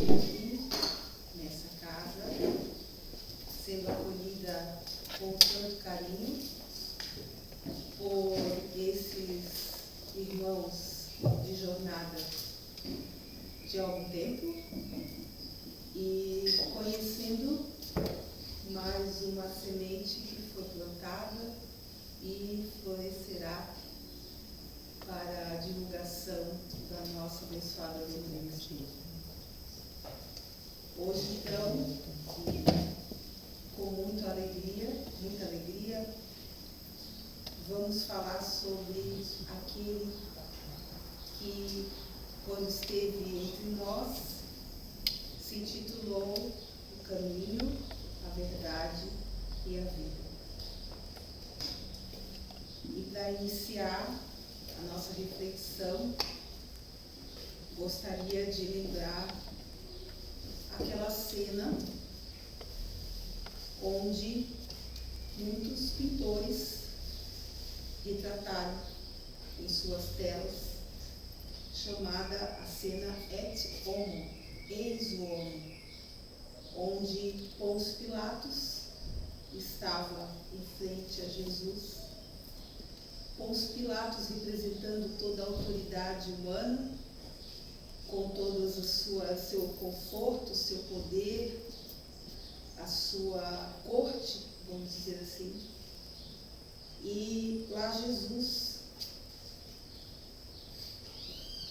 aqui, nessa casa, sendo acolhida com tanto carinho por esses irmãos de jornada de algum tempo e conhecendo mais uma semente que foi plantada e florescerá para a divulgação da nossa abençoada doutrina espírita. Hoje, então, com muita alegria, vamos falar sobre aquele que, quando esteve entre nós, se intitulou O Caminho, a Verdade e a Vida. E para iniciar a nossa reflexão, gostaria de lembrar aquela cena onde muitos pintores retrataram em suas telas, chamada a cena Et Homo, Eis o Homem, onde Pôncio Pilatos estava em frente a Jesus. Pôncio Pilatos representando toda a autoridade humana, com todo o seu conforto, seu poder, a sua corte, vamos dizer assim. E lá Jesus,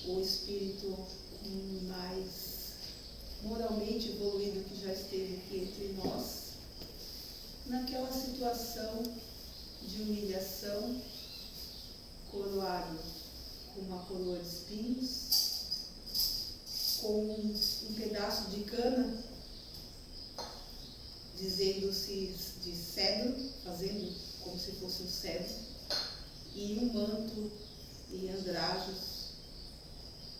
o espírito mais moralmente evoluído que já esteve aqui entre nós, naquela situação de humilhação, coroado com uma coroa de espinhos, com um pedaço de cana, dizendo-se de cedro, fazendo como se fosse um cedro, e um manto e andrajos,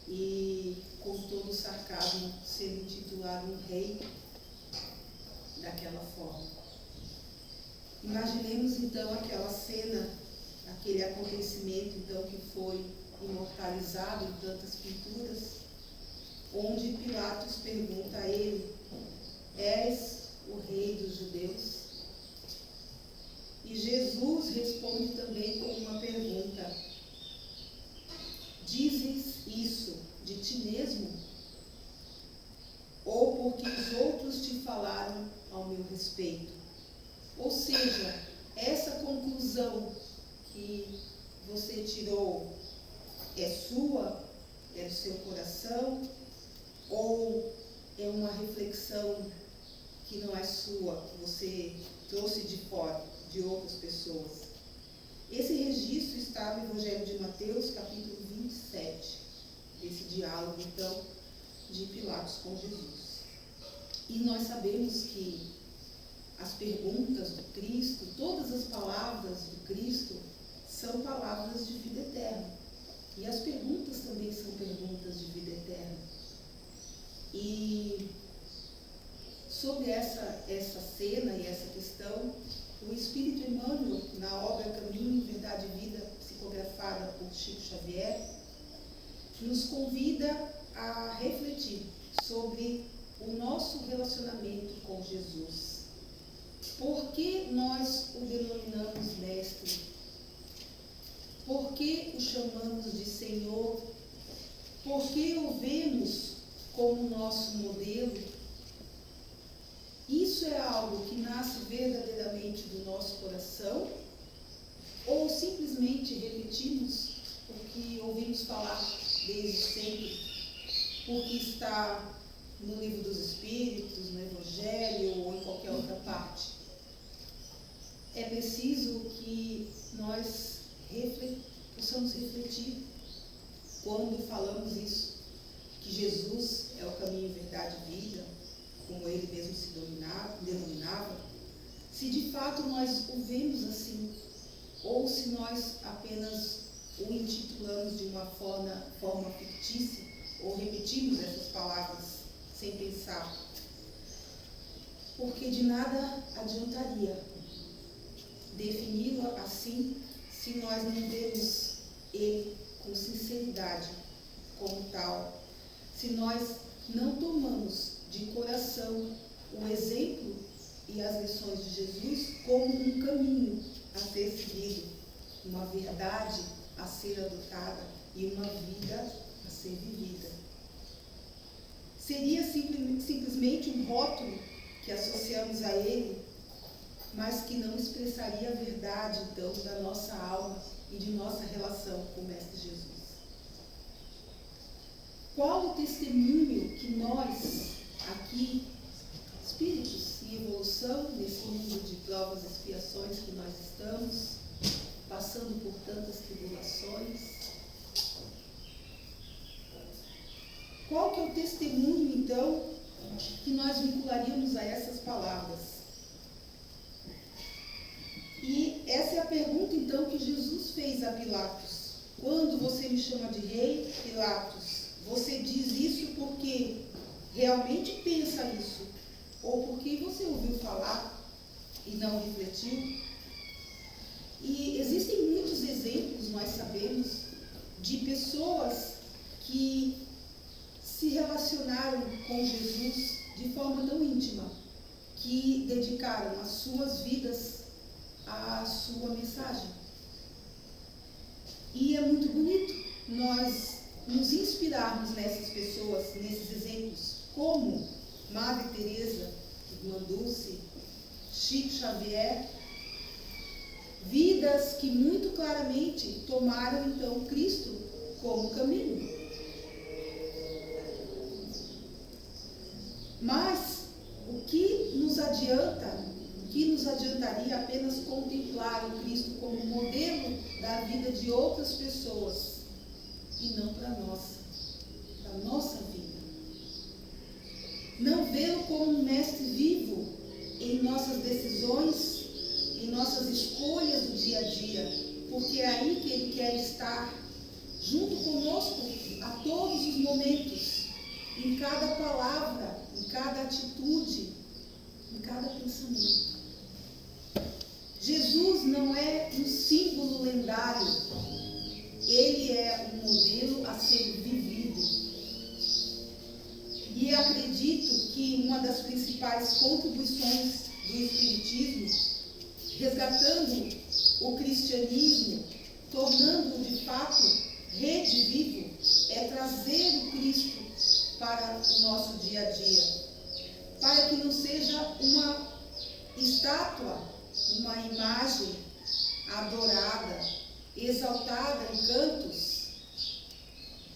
e com todo o sarcasmo sendo intitulado um rei daquela forma. Imaginemos então aquela cena, aquele acontecimento então que foi imortalizado em tantas pinturas, onde Pilatos pergunta a ele: és o rei dos judeus? E Jesus responde também com uma pergunta: dizes isso de ti mesmo? Ou porque os outros te falaram ao meu respeito? Ou seja, essa conclusão que você tirou é sua? É do seu coração? Ou é uma reflexão que não é sua, que você trouxe de fora, de outras pessoas? Esse registro está no Evangelho de Mateus, capítulo 27, esse diálogo, então, de Pilatos com Jesus. E nós sabemos que as perguntas do Cristo, todas as palavras do Cristo, são palavras de vida eterna. E as perguntas também são perguntas de vida eterna. E sobre essa cena e essa questão, o Espírito Emmanuel, na obra Caminho, Verdade e Vida, psicografada por Chico Xavier, nos convida a refletir sobre o nosso relacionamento com Jesus. Por que nós o denominamos mestre? Por que o chamamos de Senhor? Por que o vemos como nosso modelo? Isso é algo que nasce verdadeiramente do nosso coração? Ou simplesmente repetimos o que ouvimos falar desde sempre, porque está no Livro dos Espíritos, no Evangelho ou em qualquer outra parte? É preciso que nós possamos refletir quando falamos isso, que Jesus é o caminho, verdade e vida, como ele mesmo se denominava, se de fato nós o vemos assim, ou se nós apenas o intitulamos de uma forma fictícia, ou repetimos essas palavras sem pensar. Porque de nada adiantaria defini-lo assim se nós não vemos ele com sinceridade como tal, se nós não tomamos de coração o exemplo e as lições de Jesus como um caminho a ser seguido, uma verdade a ser adotada e uma vida a ser vivida. Seria simplesmente um rótulo que associamos a ele, mas que não expressaria a verdade, então, da nossa alma e de nossa relação com o Mestre Jesus. Qual o testemunho que nós, aqui, espíritos em evolução, nesse mundo de provas e expiações que nós estamos, passando por tantas tribulações, qual que é o testemunho, então, que nós vincularíamos a essas palavras? E essa é a pergunta, então, que Jesus fez a Pilatos. Quando você me chama de rei, Pilatos, você diz isso porque realmente pensa isso? Ou porque você ouviu falar e não refletiu? E existem muitos exemplos, nós sabemos, de pessoas que se relacionaram com Jesus de forma tão íntima, que dedicaram as suas vidas à sua mensagem. E é muito bonito nós nos inspirarmos nessas pessoas, nesses exemplos, como Madre Teresa, Irmã Dulce, Chico Xavier, vidas que muito claramente tomaram então Cristo como caminho. Mas o que nos adianta, o que nos adiantaria apenas contemplar o Cristo como modelo da vida de outras pessoas e não para a nossa, da nossa vida? Não vê-lo como um mestre vivo em nossas decisões, em nossas escolhas do dia a dia, porque é aí que ele quer estar junto conosco a todos os momentos, em cada palavra, em cada atitude, em cada pensamento. Jesus não é um símbolo lendário, ele é um modelo a ser vivido. E acredito que uma das principais contribuições do Espiritismo, resgatando o cristianismo, tornando-o de fato rede vivo, é trazer o Cristo para o nosso dia a dia, para que não seja uma estátua, uma imagem adorada, exaltada em cantos,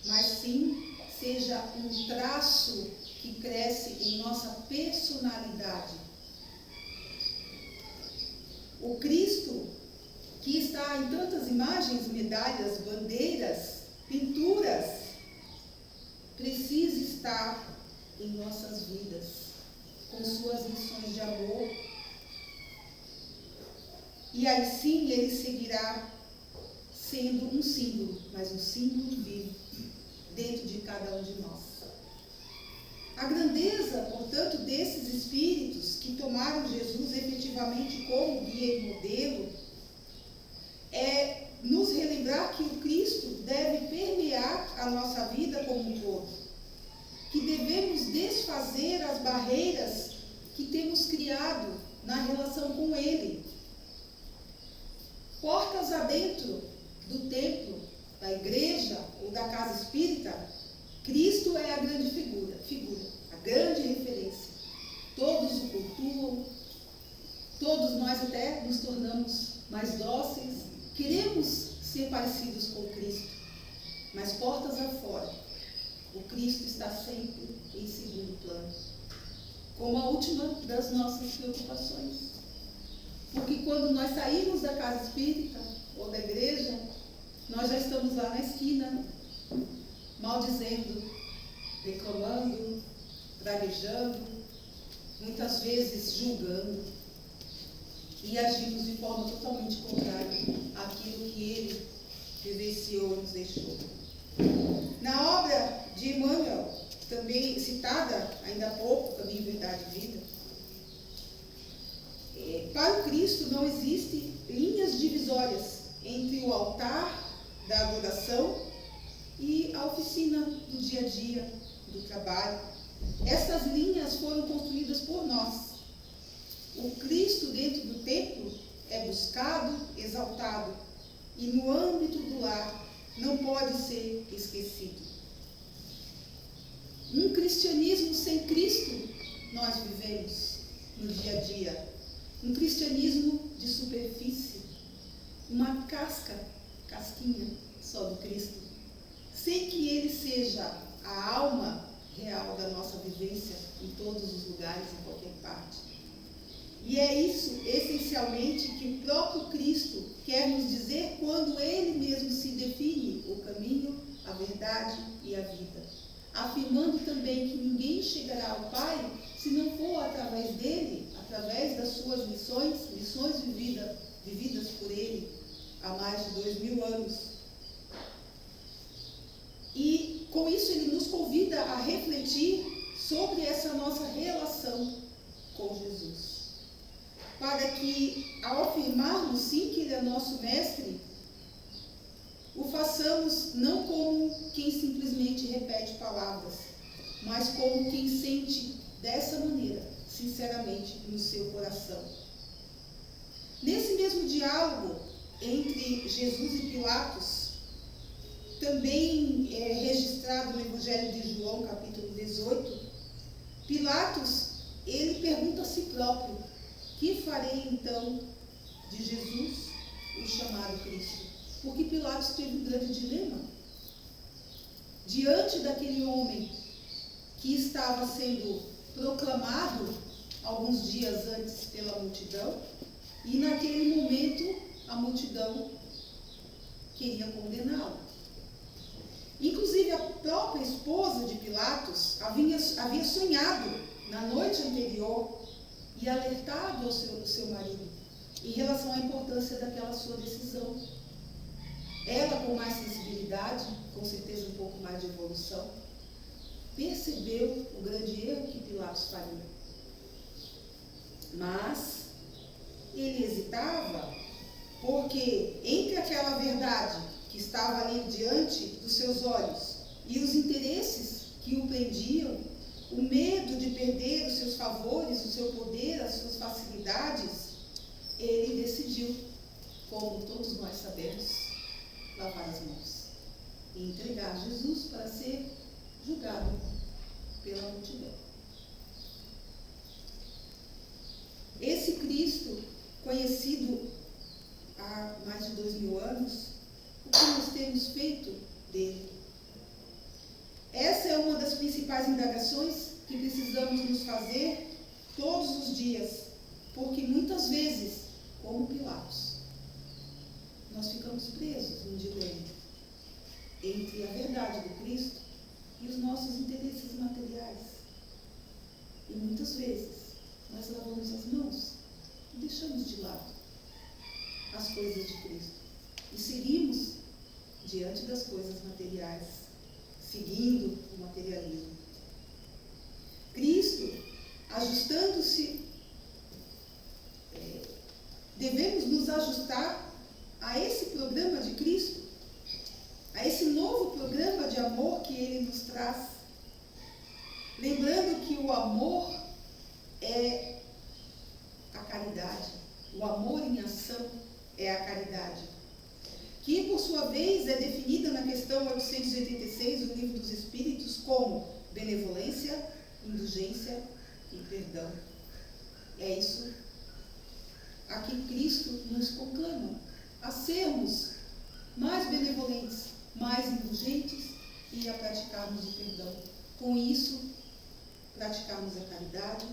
mas sim seja um traço que cresce em nossa personalidade. O Cristo, que está em tantas imagens, medalhas, bandeiras, pinturas, precisa estar em nossas vidas, com suas lições de amor. E aí sim ele seguirá sendo um símbolo, mas um símbolo vivo, dentro de cada um de nós. A grandeza, portanto, desses espíritos que tomaram Jesus efetivamente como guia e modelo é nos relembrar que o Cristo deve permear a nossa vida como um todo, que devemos desfazer as barreiras que temos criado na relação com Ele. Portas adentro do templo, da igreja ou da casa espírita, Cristo é a grande figura, a grande referência. Todos o cultuam, todos nós até nos tornamos mais dóceis, queremos ser parecidos com Cristo, mas portas afora, o Cristo está sempre em segundo plano, como a última das nossas preocupações. Porque quando nós saímos da casa espírita ou da igreja, nós já estamos lá na esquina, maldizendo, reclamando, praguejando, muitas vezes julgando, e agimos de forma totalmente contrária àquilo que ele vivenciou e nos deixou. Na obra de Emmanuel, também citada ainda há pouco, Caminho, Verdade e Vida, para o Cristo não existem linhas divisórias entre o altar da adoração e a oficina do dia a dia, do trabalho, Essas linhas foram construídas por nós. O Cristo dentro do templo é buscado, exaltado, e no âmbito do lar não pode ser esquecido. Um cristianismo sem Cristo nós vivemos no dia a dia. Um cristianismo de superfície, uma casquinha só do Cristo, sem que ele seja a alma real da nossa vivência em todos os lugares, em qualquer parte. E é isso, essencialmente, que o próprio Cristo quer nos dizer quando ele mesmo se define o caminho, a verdade e a vida, afirmando também que ninguém chegará ao Pai se não for através dele, através das suas lições vividas por ele há mais de 2000 anos. E com isso ele nos convida a refletir sobre essa nossa relação com Jesus, para que, ao afirmarmos sim que ele é nosso mestre, o façamos não como quem simplesmente repete palavras, mas como quem sente dessa maneira, sinceramente, no seu coração. Nesse mesmo diálogo entre Jesus e Pilatos, também registrado no Evangelho de João, capítulo 18, Pilatos, ele pergunta a si próprio: que farei então de Jesus, o chamado Cristo? Porque Pilatos teve um grande dilema. Diante daquele homem que estava sendo proclamado alguns dias antes pela multidão, e naquele momento a multidão queria condená-lo. Inclusive a própria esposa de Pilatos havia sonhado na noite anterior e alertado ao seu marido em relação à importância daquela sua decisão. Ela, com mais sensibilidade, com certeza um pouco mais de evolução, percebeu o grande erro que Pilatos faria. Mas ele hesitava porque entre aquela verdade que estava ali diante dos seus olhos e os interesses que o prendiam, o medo de perder os seus favores, o seu poder, as suas facilidades, ele decidiu, como todos nós sabemos, lavar as mãos e entregar Jesus para ser julgado pela multidão. Esse Cristo, conhecido há mais de 2000 anos, o que nós temos feito dele? Essa é uma das principais indagações que precisamos nos fazer todos os dias, porque muitas vezes, como Pilatos, nós ficamos presos num dilema entre a verdade do Cristo e os nossos interesses materiais. E muitas vezes nós lavamos as mãos e deixamos de lado as coisas de Cristo e seguimos diante das coisas materiais, seguindo o materialismo. Cristo, ajustando-se, devemos nos ajustar a esse programa de Cristo, a esse novo programa de amor que Ele nos traz. Lembrando que o amor é a caridade, o amor em ação é a caridade, que por sua vez é definida na questão 886 do Livro dos Espíritos como benevolência, indulgência e perdão. É isso a que Cristo nos conclama, a sermos mais benevolentes, mais indulgentes e a praticarmos o perdão. Com isso, praticarmos a caridade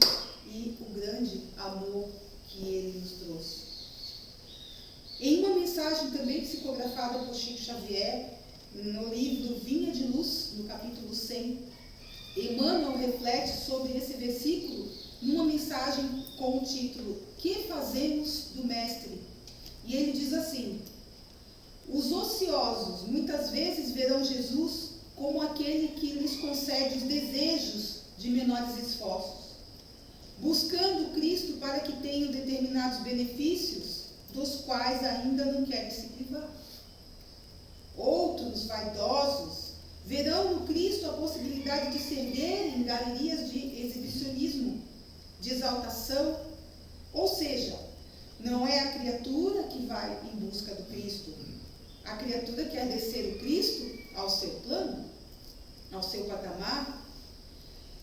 e o grande amor que Ele nos trouxe. Em uma mensagem também psicografada por Chico Xavier, no livro Vinha de Luz, no capítulo 100, Emmanuel reflete sobre esse versículo numa mensagem com o título Que fazemos do Mestre? E ele diz assim: os ociosos muitas vezes verão Jesus como aquele que lhes concede os desejos de menores esforços, buscando Cristo para que tenham determinados benefícios dos quais ainda não querem se privar. Outros, vaidosos, Verão no Cristo a possibilidade de se erguer em galerias de exibicionismo, de exaltação. Ou seja, não é a criatura que vai em busca do Cristo. A criatura quer descer o Cristo ao seu plano, ao seu patamar.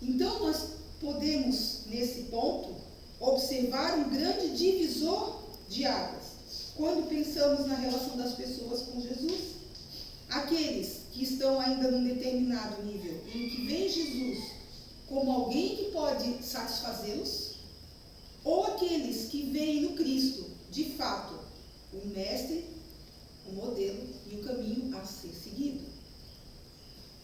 Então, nós podemos, nesse ponto, observar um grande divisor de águas quando pensamos na relação das pessoas com Jesus. Aqueles que estão ainda num determinado nível, em que vem Jesus como alguém que pode satisfazê-los, ou aqueles que veem no Cristo, de fato, o mestre, o modelo e o caminho a ser seguido.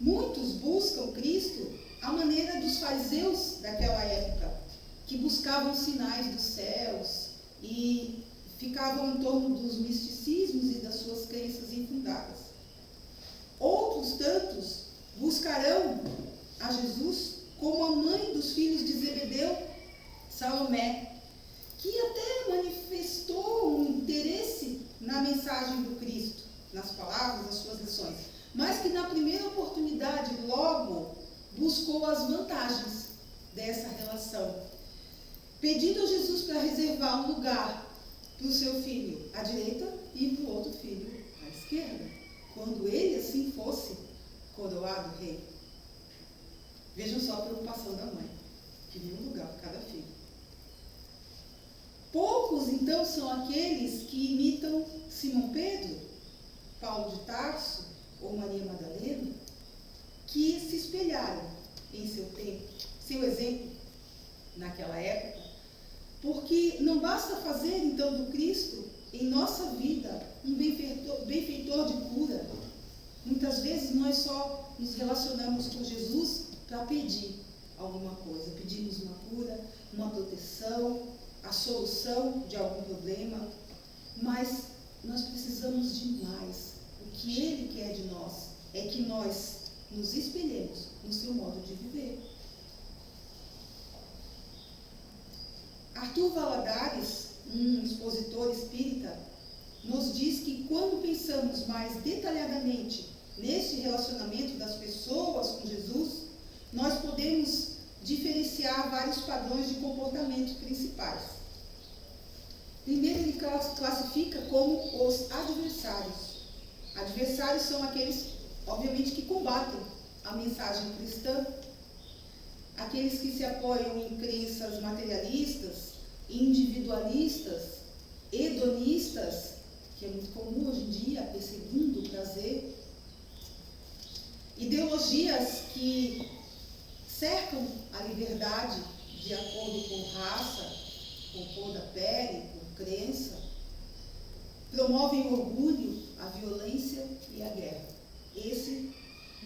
Muitos buscam Cristo à maneira dos fariseus daquela época, que buscavam sinais dos céus e ficavam em torno dos misticismos e das suas crenças infundadas. Outros tantos buscarão a Jesus como a mãe dos filhos de Zebedeu, Salomé, que até manifestou um interesse na mensagem do Cristo, nas palavras, nas suas lições, mas que na primeira oportunidade logo buscou as vantagens dessa relação, pedindo a Jesus para reservar um lugar para o seu filho à direita e para o outro filho à esquerda, quando ele assim fosse coroado rei. Vejam só a preocupação da mãe, queria um lugar para cada filho. Poucos, então, são aqueles que imitam Simão Pedro, Paulo de Tarso ou Maria Madalena, que se espelharam em seu tempo, seu exemplo naquela época, porque não basta fazer, então, do Cristo, em nossa vida, um benfeitor de cura. Muitas vezes nós só nos relacionamos com Jesus para pedir alguma coisa. Pedimos uma cura, uma proteção, a solução de algum problema, mas nós precisamos de mais. O que Ele quer de nós é que nós nos espelhemos no seu modo de viver. Arthur Valladares, um expositor espírita, nos diz que quando pensamos mais detalhadamente neste relacionamento das pessoas com Jesus, nós podemos diferenciar vários padrões de comportamento principais. Primeiro, ele classifica como os adversários. Adversários são aqueles, obviamente, que combatem a mensagem cristã, aqueles que se apoiam em crenças materialistas, individualistas, hedonistas, que é muito comum hoje em dia, perseguindo o prazer, ideologias que cercam a liberdade de acordo com raça, com cor da pele, com crença, promovem o orgulho, a violência e a guerra. Esse,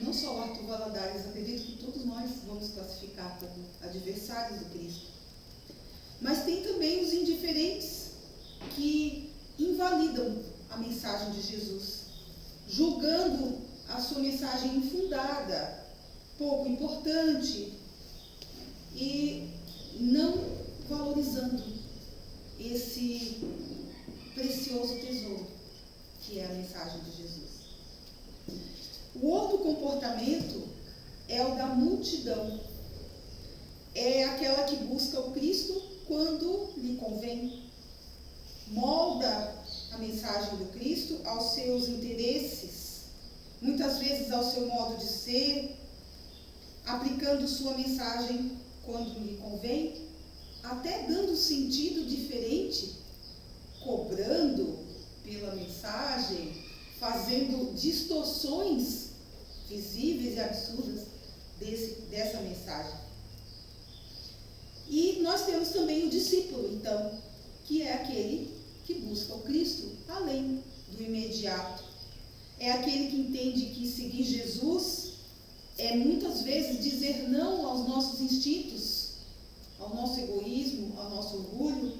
não só o Arthur Valladares, acredito que todos nós vamos classificar como adversários do Cristo. Mas tem também os indiferentes que invalidam a mensagem de Jesus, julgando a sua mensagem infundada, pouco importante e não valorizando esse precioso tesouro que é a mensagem de Jesus. O outro comportamento é o da multidão. É aquela que busca o Cristo quando lhe convém, molda a mensagem do Cristo aos seus interesses, muitas vezes ao seu modo de ser, aplicando sua mensagem quando lhe convém, até dando sentido diferente, cobrando pela mensagem, fazendo distorções visíveis e absurdas dessa mensagem. E nós temos também o discípulo, então, que é aquele que busca o Cristo além do imediato. É aquele que entende que seguir Jesus é muitas vezes dizer não aos nossos instintos, ao nosso egoísmo, ao nosso orgulho,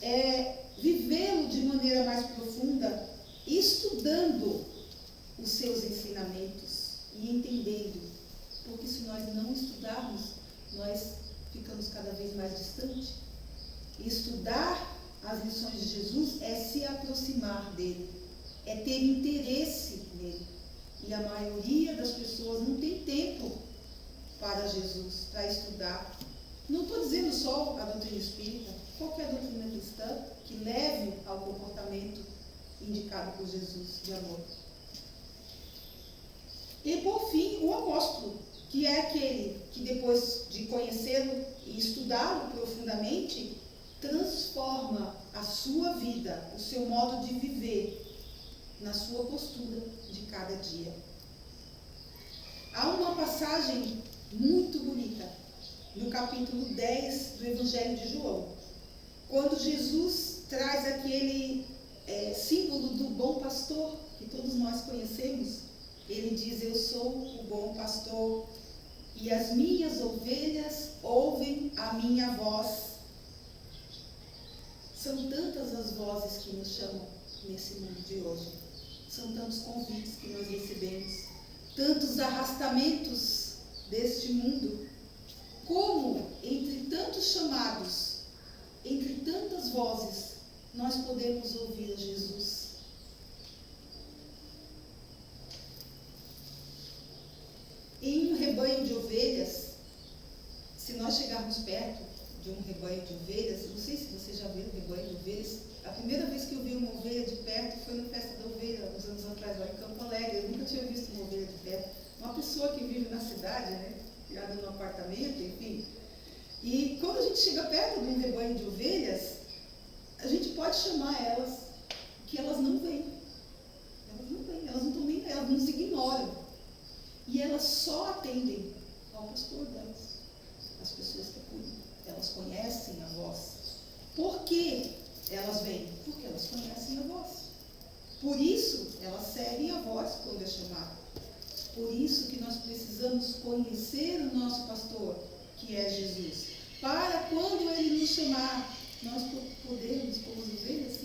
é vivê-lo de maneira mais profunda, estudando os seus ensinamentos e entendendo, porque se nós não estudarmos, nós ficamos cada vez mais distantes. Estudar as lições de Jesus é se aproximar dele, é ter interesse nele, E a maioria das pessoas não tem tempo para Jesus, para estudar. Não estou dizendo só a doutrina espírita, qualquer doutrina cristã que leve ao comportamento indicado por Jesus de amor. E por fim, o apóstolo, que é aquele que depois de conhecê-lo e estudá-lo profundamente, transforma a sua vida, o seu modo de viver, na sua postura de cada dia. Há uma passagem muito bonita no capítulo 10 do Evangelho de João, quando Jesus traz aquele símbolo do bom pastor, que todos nós conhecemos. Ele diz: eu sou o bom pastor, e as minhas ovelhas ouvem a minha voz. São tantas as vozes que nos chamam nesse mundo de hoje. São tantos convites que nós recebemos, tantos arrastamentos deste mundo. Como, entre tantos chamados, entre tantas vozes, nós podemos ouvir a Jesus? Em um rebanho de ovelhas, se nós chegarmos perto de um rebanho de ovelhas, não sei se você já viu um rebanho de ovelhas. A primeira vez que eu vi uma ovelha de perto foi na festa da ovelha, uns anos atrás, lá em Campo Alegre. Eu nunca tinha visto uma ovelha de perto. Uma pessoa que vive na cidade, né, criada num apartamento, enfim. E quando a gente chega perto de um rebanho de ovelhas, a gente pode chamar elas, que elas não vêm. Elas não vêm, elas não estão nem, elas nos ignoram. E elas só atendem ao pastor delas, as pessoas que cuidam. Elas conhecem a voz. Por que elas vêm? Porque elas conhecem a voz. Por isso, elas seguem a voz quando é chamada. Por isso que nós precisamos conhecer o nosso pastor, que é Jesus. Para quando ele nos chamar, nós podermos, como ovelhas,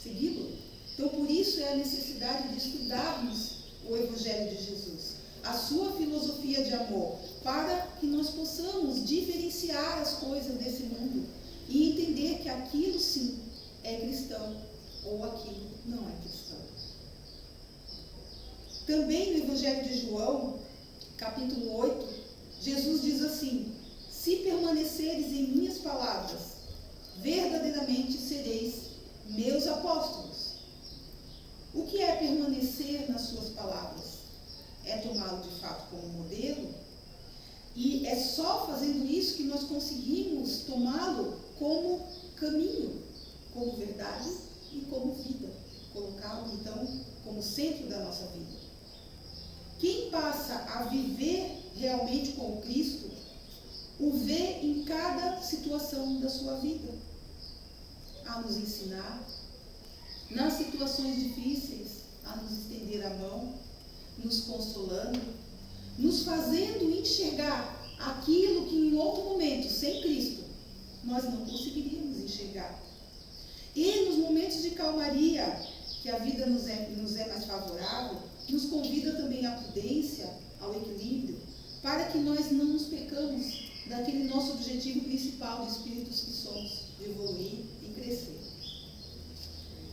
segui-lo. Então, por isso é a necessidade de estudarmos o Evangelho de Jesus, a sua filosofia de amor, para que nós possamos diferenciar as coisas desse mundo e entender que aquilo sim é cristão ou aquilo não é cristão. Também no Evangelho de João, capítulo 8, Jesus diz assim: se permaneceres em minhas palavras, verdadeiramente sereis meus apóstolos. O que é permanecer nas suas palavras? É tomá-lo de fato como modelo, e é só fazendo isso que nós conseguimos tomá-lo como caminho, como verdade e como vida, colocá-lo então como centro da nossa vida. Quem passa a viver realmente com Cristo, o vê em cada situação da sua vida, a nos ensinar, nas situações difíceis, a nos estender a mão, nos consolando, nos fazendo enxergar aquilo que em outro momento, sem Cristo, nós não conseguiríamos enxergar. E nos momentos de calmaria, que a vida nos é mais favorável, nos convida também à prudência, ao equilíbrio, para que nós não nos percamos daquele nosso objetivo principal de espíritos que somos, de evoluir e crescer.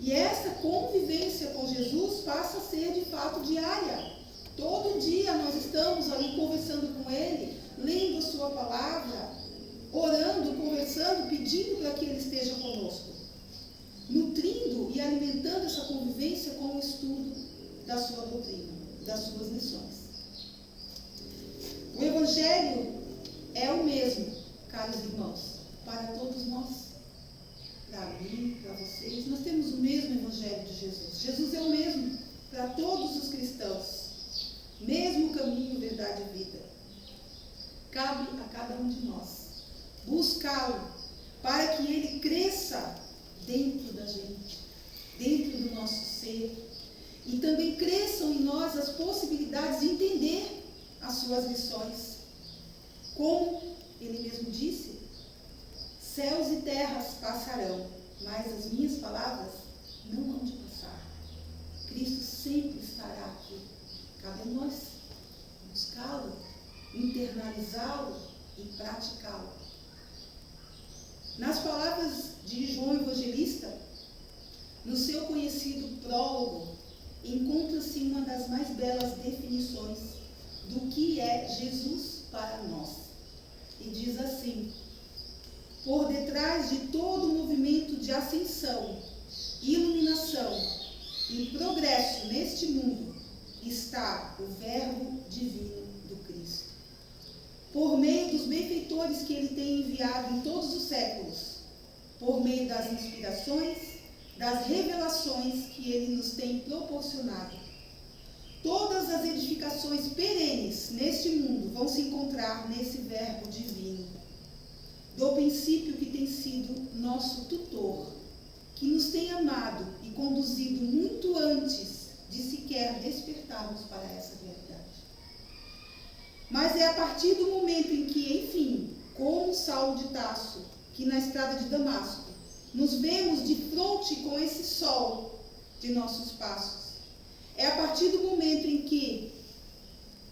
E essa convivência com Jesus passa a ser de fato diária. Todo dia nós estamos ali conversando com Ele, lendo a sua palavra, orando, conversando, pedindo para que Ele esteja conosco, nutrindo e alimentando essa convivência com o estudo da sua doutrina, das suas lições. O Evangelho é o mesmo, caros irmãos, para todos nós. Para mim, para vocês, nós temos o mesmo Evangelho de Jesus. Jesus é o mesmo para todos os cristãos. Mesmo caminho, verdade e vida. Cabe a cada um de nós buscá-lo para que ele cresça dentro da gente, dentro do nosso ser, e também cresçam em nós as possibilidades de entender as suas lições. Como ele mesmo disse: céus e terras passarão, mas as minhas palavras não hão de passar. Cristo sempre estará aqui. Cabe a nós buscá-lo, internalizá-lo e praticá-lo. Nas palavras de João Evangelista, no seu conhecido prólogo, encontra-se uma das mais belas definições do que é Jesus para nós. E diz assim: por detrás de todo o movimento de ascensão, iluminação e progresso neste mundo está o Verbo divino do Cristo. Por meio dos benfeitores que ele tem enviado em todos os séculos, por meio das inspirações, das revelações que ele nos tem proporcionado, todas as edificações perenes neste mundo vão se encontrar nesse Verbo divino, do princípio que tem sido nosso tutor, que nos tem amado e conduzido muito antes de sequer despertarmos para essa realidade. Mas é a partir do momento em que, enfim, como Saulo de Tarso, que na estrada de Damasco, nos vemos de frente com esse sol de nossos passos, é a partir do momento em que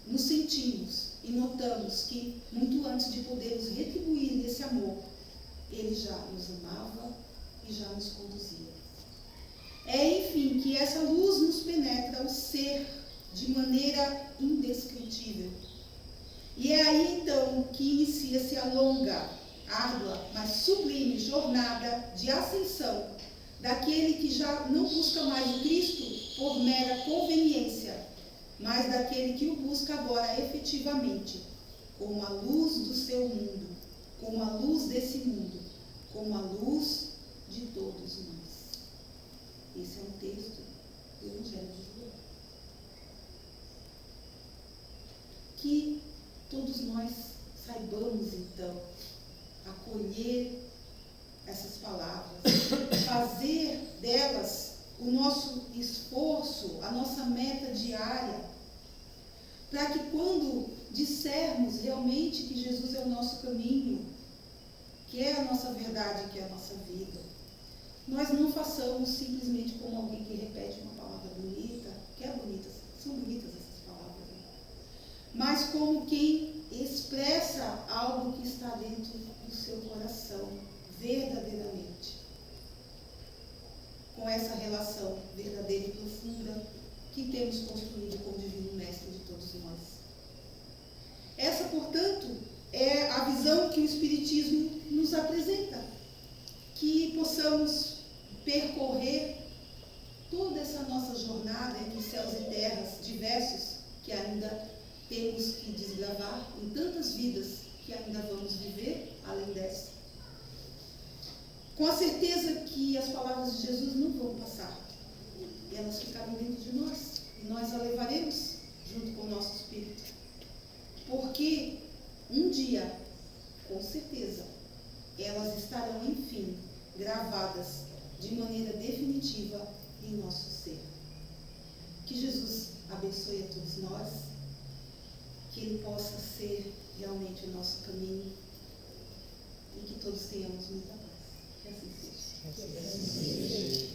nos sentimos e notamos que, muito antes de podermos retribuir esse amor, ele já nos amava e já nos conduzia. É, enfim, que essa luz nos penetra o ser de maneira indescritível. E é aí, então, que inicia-se a longa, árdua, mas sublime jornada de ascensão daquele que já não busca mais o Cristo por mera conveniência, mas daquele que o busca agora efetivamente, como a luz do seu mundo, como a luz desse mundo, como a luz de todos nós. Esse é um texto do Evangelho de João. Que todos nós saibamos, então, acolher essas palavras, fazer delas o nosso esforço, a nossa meta diária, para que quando dissermos realmente que Jesus é o nosso caminho, que é a nossa verdade, que é a nossa vida, nós não façamos simplesmente como alguém que repete uma palavra bonita, que é bonita, são bonitas essas palavras, né? Mas como quem expressa algo que está dentro do seu coração, verdadeiramente, com essa relação verdadeira e profunda que temos construído com o Divino Mestre de todos nós. Essa, portanto, é a visão que o Espiritismo nos apresenta, que possamos percorrer toda essa nossa jornada entre céus e terras diversos que ainda temos que desbravar, em tantas vidas que ainda vamos viver além dessa, com a certeza que as palavras de Jesus não vão passar, e elas ficarão dentro de nós, e nós a levaremos junto com o nosso espírito, porque um dia, com certeza, elas estarão, enfim, gravadas de maneira definitiva em nosso ser. Que Jesus abençoe a todos nós, que Ele possa ser realmente o nosso caminho e que todos tenhamos muita paz. Que assim seja.